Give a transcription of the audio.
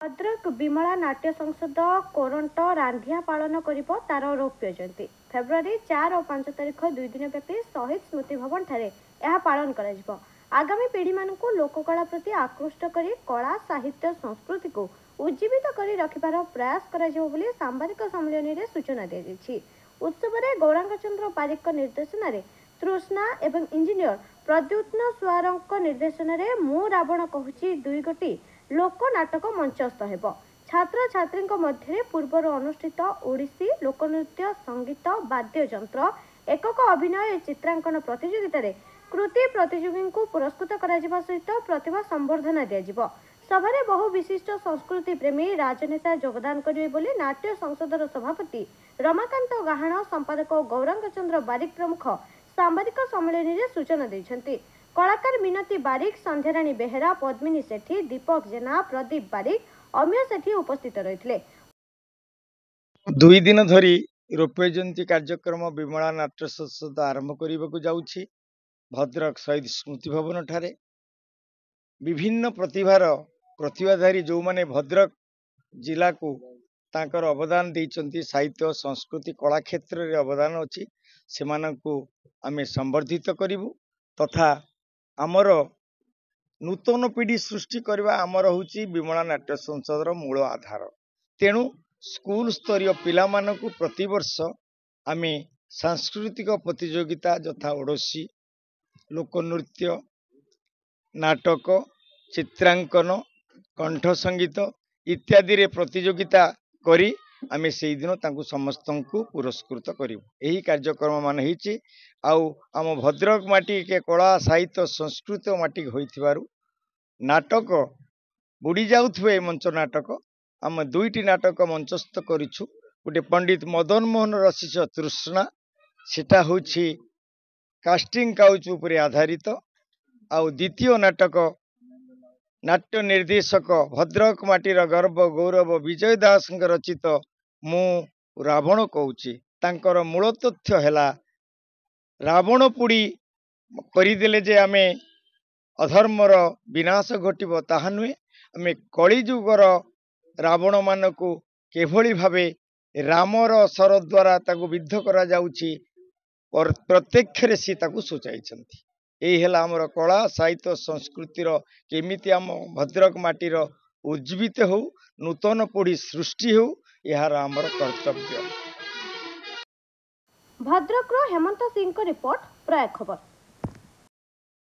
भद्रक विमला नाट्य संसद कोरंट रांधिया पालन करिब तार रौप्य जयंती फेब्रुआरी 4 और 5 तारिख 2 दिन व्यापी शहीद स्मृति भवन ठारे यह पालन करा आगामी पीढ़ी मानकु लोककला प्रति आकृष्ट करी कला साहित्य संस्कृति को उज्जीवित करी रखिबार प्रयास करा जिवो बोली सांबादिक सम्मेलन रे सूचना दी जायछि। उत्सव रे गौरांगचंद्र बारिक निर्देशन रे तृष्णा एवं इंजीनियर प्रद्युत्न सुआरंक निर्देशन रे मु रावण कहूची दुई गोटी लोक नाटक मंचस्थ हेब। छात्र छात्री मध्य पूर्वर अनुष्ठित ओडिसी लोकनृत्य संगीत वाद्ययंत्र एकक अभिनय चित्रांकन प्रतियोगिता रे कृति प्रतियोगी को पुरस्कृत करा सहित प्रतिभा संवर्धना दिया। सभारे बहु विशिष्ट संस्कृति प्रेमी राजनेता योगदान करेंगे बोली नाट्य संसदर सभापति रमाकांत गाहाण संपादक गौरांगचंद्र बारिक प्रमुख सांबादिक सम्मेलन में सूचना देते। कलाकार मिनती बारिक, संध्याराणी बेहेरा, पद्मिनी सेठी, दीपक जेना, प्रदीप बारिक, अम्य सेठी उपस्थित रही। 2 दिन धरी रौप्य जयंती कार्यक्रम विमला नाट्य संसद आरंभ करने जाऊँगी। भद्रक शहीद स्मृति भवन ठारे विभिन्न प्रतिभाधारी जो माने भद्रक जिला को तांकर अवदान देइचंती, साहित्य संस्कृति कला क्षेत्र रे अवदान अछि, सेमानंकु आमे संवर्धित करिवु तथा आमर नूतन पीढ़ी सृष्टि करबा आमर होची विमला नाट्य संसदर मूल आधार। तेणु स्कूल स्तरीय पिला मानकु प्रति वर्ष आमे सांस्कृतिक प्रतियोगिता यथा ओडोसी, लोकनृत्य, नाटक, चित्रांकन, कंठ संगीत इत्यादि रे प्रतियोगिता करी आमे सेही दिन तांकु समस्तंकु पुरस्कृत करिवु। एही कार्यक्रम मान हिची आउ आम भद्रक माटी के कला साहित्य संस्कृत माटी होइथिबारु नाटक बुड़ी जाउथबे मंच नाटक आम 2टी नाटक मंचस्थ करिछु। गोटे पंडित मदन मोहन रचित तृष्णा, सेटा होछि कास्टिंग काउच उपरे आधारित। आउ द्वितीय नाटक नाट्य निर्देशक भद्रक माटीर गर्व गौरव विजय दास रचित मु रावण कहूची। तांकर मूल तथ्य हैला रावण पुड़ी करिदेले जे आमे अधर्मर विनाश घटिब ताहा नुहे, आमे कलिजुगर रावण मानकु केभली भावे रामर सर द्वारा ताकु विद्ध करा जाउची और प्रत्यक्ष रे सी ताकु सूचाइछंती। एही हेला हमर कला साहित्य संस्कृतिर केमिति आम भद्रक माटीर उज्जीवित हो, नूतन पीढ़ी सृष्टि हो, यार आमर कर्तव्य। भद्रक हेमंत सिंह रिपोर्ट, प्रया खबर।